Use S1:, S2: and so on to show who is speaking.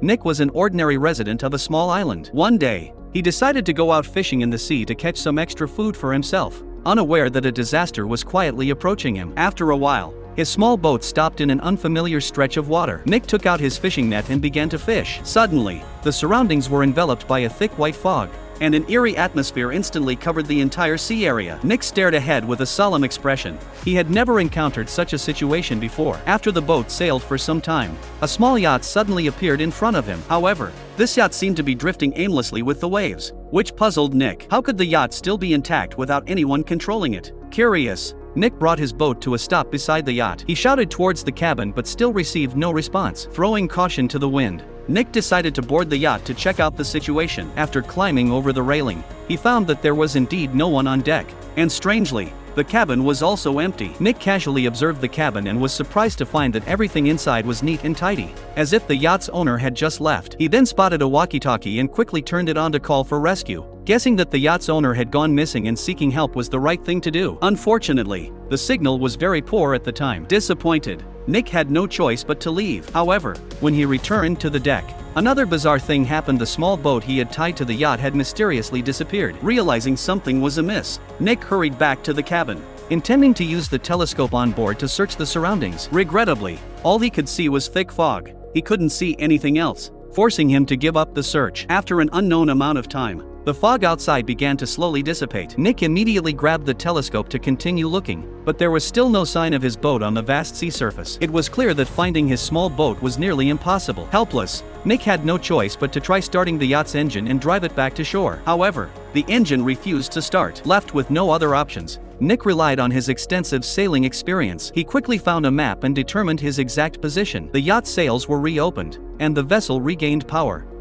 S1: Nick was an ordinary resident of a small island. One day, he decided to go out fishing in the sea to catch some extra food for himself, unaware that a disaster was quietly approaching him. After a while, his small boat stopped in an unfamiliar stretch of water. Nick took out his fishing net and began to fish. Suddenly, the surroundings were enveloped by a thick white fog, and an eerie atmosphere instantly covered the entire sea area. Nick stared ahead with a solemn expression. He had never encountered such a situation before. After the boat sailed for some time, a small yacht suddenly appeared in front of him. However, this yacht seemed to be drifting aimlessly with the waves, which puzzled Nick. How could the yacht still be intact without anyone controlling it? Curious, Nick brought his boat to a stop beside the yacht. He shouted towards the cabin but still received no response. Throwing caution to the wind, Nick decided to board the yacht to check out the situation. After climbing over the railing, he found that there was indeed no one on deck, and strangely, the cabin was also empty. Nick casually observed the cabin and was surprised to find that everything inside was neat and tidy, as if the yacht's owner had just left. He then spotted a walkie-talkie and quickly turned it on to call for rescue, guessing that the yacht's owner had gone missing and seeking help was the right thing to do. Unfortunately, the signal was very poor at the time. Disappointed, Nick had no choice but to leave. However, when he returned to the deck, another bizarre thing happened. The small boat he had tied to the yacht had mysteriously disappeared. Realizing something was amiss, Nick hurried back to the cabin, intending to use the telescope on board to search the surroundings. Regrettably, all he could see was thick fog. He couldn't see anything else, forcing him to give up the search. After an unknown amount of time, the fog outside began to slowly dissipate. Nick immediately grabbed the telescope to continue looking, but there was still no sign of his boat on the vast sea surface. It was clear that finding his small boat was nearly impossible. Helpless, Nick had no choice but to try starting the yacht's engine and drive it back to shore. However, the engine refused to start. Left with no other options, Nick relied on his extensive sailing experience. He quickly found a map and determined his exact position. The yacht's sails were reopened, and the vessel regained power.